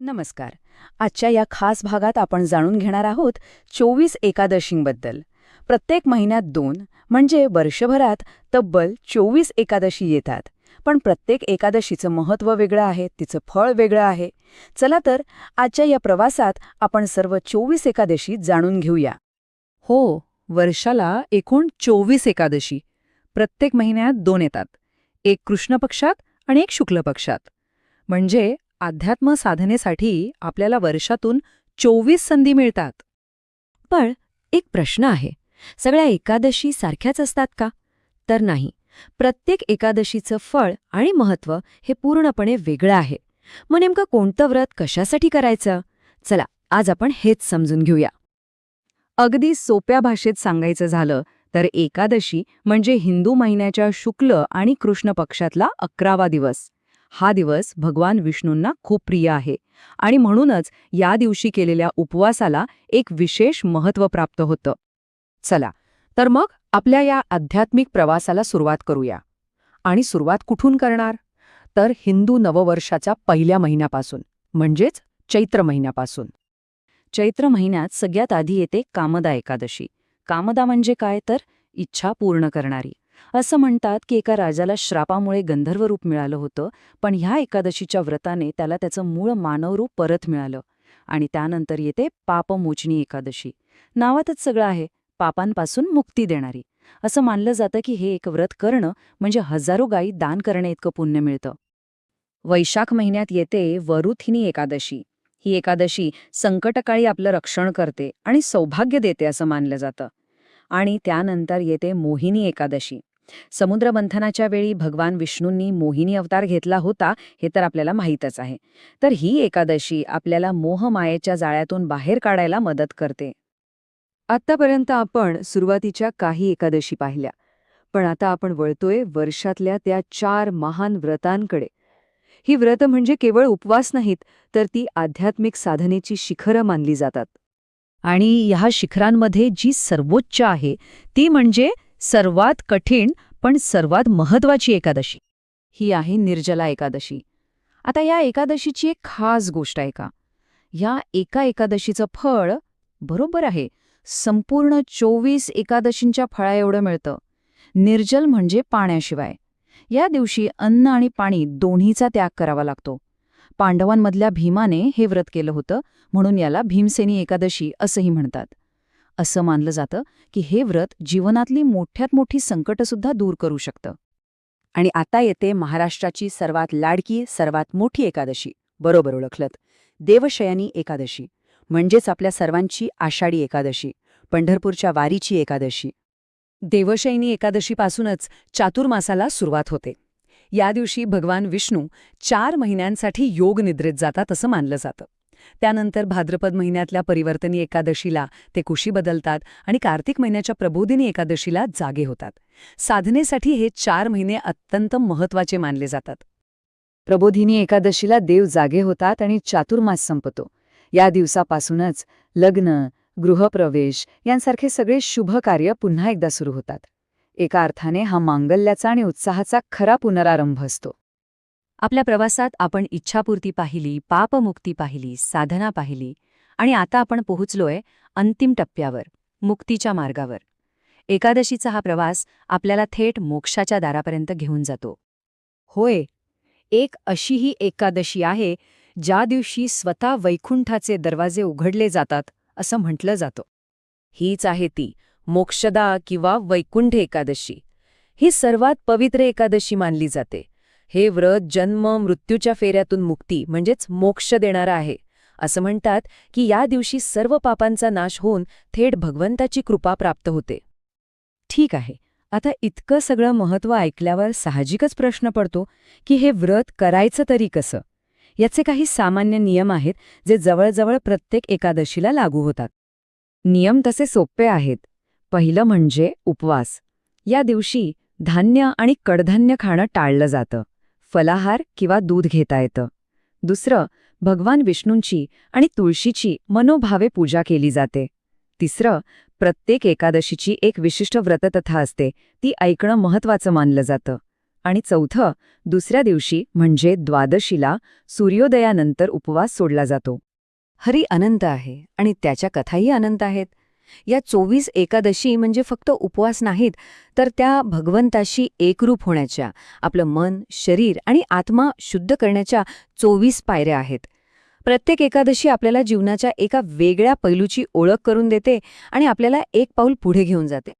नमस्कार. आजच्या या खास भागात आपण जाणून घेणार आहोत 24 एकादशींबद्दल. प्रत्येक महिन्यात 2 म्हणजे वर्षभरात तब्बल 24 एकादशी येतात. पण प्रत्येक एकादशीचं महत्त्व वेगळं आहे, तिचं फळ वेगळं आहे. चला तर आजच्या या प्रवासात आपण सर्व 24 एकादशी जाणून घेऊया. हो, वर्षाला एकूण 24 एकादशी. प्रत्येक महिन्यात 2 येतात. एक कृष्ण पक्षात आणि एक शुक्ल पक्षात. म्हणजे अध्यात्म साधनेसाठी आपल्याला वर्षातून 24 संधी मिळतात. पण एक प्रश्न आहे, सगळ्या एकादशी सारख्याच असतात का? तर नाही. प्रत्येक एकादशीचं फळ आणि महत्त्व हे पूर्णपणे वेगळं आहे. मग नेमकं कोणतं व्रत कशासाठी करायचं? चला, आज आपण हेच समजून घेऊया. अगदी सोप्या भाषेत सांगायचं झालं तर एकादशी म्हणजे हिंदू महिन्याच्या शुक्ल आणि कृष्ण पक्षातला 11वा दिवस. हा दिवस भगवान विष्णूंना खूप प्रिय आहे आणि म्हणूनच या दिवशी केलेल्या उपवासाला एक विशेष महत्त्व प्राप्त होतं. चला तर मग आपल्या या आध्यात्मिक प्रवासाला सुरुवात करूया. आणि सुरुवात कुठून करणार? तर हिंदू नववर्षाच्या पहिल्या महिन्यापासून, म्हणजेच चैत्र महिन्यापासून. चैत्र महिन्यात सगळ्यात आधी येते कामदा एकादशी. कामदा म्हणजे काय तर इच्छा पूर्ण करणारी. असं म्हणतात की एका राजाला श्रापामुळे गंधर्व रूप मिळालं होतं, पण ह्या एकादशीच्या व्रताने त्याला त्याचं मूळ मानवरूप परत मिळालं. आणि त्यानंतर येते पापमोचनी एकादशी. नावातच सगळं आहे, पापांपासून मुक्ती देणारी. असं मानलं जातं की हे एक व्रत करणं म्हणजे हजारो गायी दान करणे इतकं पुण्य मिळतं. वैशाख महिन्यात येते वरुथिनी एकादशी. ही एकादशी संकटकाळी आपलं रक्षण करते आणि सौभाग्य देते असं मानलं जातं. आणि त्यानंतर येते मोहिनी एकादशी. समुद्रमंथनाच्या वेळी भगवान विष्णूंनी मोहिनी अवतार घेतला होता हे तर आपल्याला माहीतच आहे. तर ही एकादशी आपल्याला मोहमायेच्या जाळ्यातून बाहेर काढायला मदत करते. आत्तापर्यंत आपण सुरुवातीच्या काही एकादशी पाहिल्या, पण आता आपण वळतोय वर्षातल्या त्या 4 महान व्रतांकडे. ही व्रत म्हणजे केवळ उपवास नाहीत, तर ती आध्यात्मिक साधनेची शिखरं मानली जातात. आणि ह्या शिखरांमध्ये जी सर्वोच्च आहे ती म्हणजे सर्वात कठीण पण सर्वात महत्त्वाची एकादशी. ही आहे निर्जला एकादशी. आता या एकादशीची एक खास गोष्ट आहे का? ह्या एका एकादशीचं फळ बरोबर आहे संपूर्ण 24 एकादशींच्या फळा एवढं मिळतं. निर्जल म्हणजे पाण्याशिवाय. या दिवशी अन्न आणि पाणी दोन्हीचा त्याग करावा लागतो. पांडवांमधल्या भीमाने हे व्रत केलं होतं, म्हणून याला भीमसेनी एकादशी असंही म्हणतात. असं मानलं जातं की हे व्रत जीवनातली मोठ्यात मोठी संकटसुद्धा दूर करू शकतं. आणि आता येते महाराष्ट्राची सर्वात लाडकी, सर्वात मोठी एकादशी. बरोबर ओळखलत, देवशयनी एकादशी. म्हणजेच आपल्या सर्वांची आषाढी एकादशी, पंढरपूरच्या वारीची एकादशी. देवशयनी एकादशीपासूनच चातुर्मासाला सुरुवात होते. या दिवशी भगवान विष्णू 4 महिन्यांसाठी योग निद्रेत जातात असं मानलं जातं. त्यानंतर भाद्रपद महिन्यातल्या परिवर्तनी एकादशीला ते कुशी बदलतात आणि कार्तिक महिन्याच्या प्रबोधिनी एकादशीला जागे होतात. साधनेसाठी हे 4 महिने अत्यंत महत्त्वाचे मानले जातात. प्रबोधिनी एकादशीला देव जागे होतात आणि चातुर्मास संपतो. या दिवसापासूनच लग्न, गृहप्रवेश यांसारखे सगळे शुभ कार्य पुन्हा एकदा सुरू होतात. एका अर्थाने हा मांगल्याचा आणि उत्साहाचा खरा पुनरारंभ असतो. आपल्या प्रवासात आपण इच्छापूर्ती पाहिली, पापमुक्ती पाहिली, साधना पाहिली आणि आता आपण पोहोचलोय अंतिम टप्प्यावर, मुक्तीच्या मार्गावर. एकादशीचा हा प्रवास आपल्याला थेट मोक्षाच्या दारापर्यंत घेऊन जातो. होय, एक अशीही एकादशी आहे ज्या दिवशी स्वतः वैकुंठाचे दरवाजे उघडले जातात असं म्हटलं जातं. हीच आहे ती मोक्षदा किंवा वैकुंठ एकादशी. ही सर्वात पवित्र एकादशी मानली जाते. हे व्रत जन्म मृत्यूच्या फेऱ्यातून मुक्ती म्हणजेच मोक्ष देणारं आहे. असं म्हणतात की या दिवशी सर्व पापांचा नाश होऊन थेट भगवंताची कृपा प्राप्त होते. ठीक आहे, आता इतकं सगळं महत्त्व ऐकल्यावर साहजिकच प्रश्न पडतो की हे व्रत करायचं तरी कसं? याचे काही सामान्य नियम आहेत जे जवळजवळ प्रत्येक एकादशीला लागू होतात. नियम तसे सोपे आहेत. पहिलं म्हणजे उपवास. या दिवशी धान्य आणि कडधान्य खाणं टाळलं जातं. फलाहार किंवा दूध घेता येतं. दुसरं, भगवान विष्णूंची आणि तुळशीची मनोभावे पूजा केली जाते. तिसरं, प्रत्येक एकादशीची एक विशिष्ट व्रतकथा असते, ती ऐकणं महत्त्वाचं मानलं जातं. आणि चौथं, दुसऱ्या दिवशी म्हणजे द्वादशीला सूर्योदयानंतर उपवास सोडला जातो. हरी अनंत आहे आणि त्याच्या कथाही अनंत आहेत. या 24 एकादशी म्हणजे फक्त उपवास नाहीत, तर त्या भगवंताशी एकरूप होण्याच्या, आपलं मन, शरीर आणि आत्मा शुद्ध करण्याच्या 24 पायऱ्या आहेत. प्रत्येक एकादशी आपल्याला जीवनाच्या एका वेगळ्या पैलूची ओळख करून देते आणि आपल्याला एक पाऊल पुढे घेऊन जाते.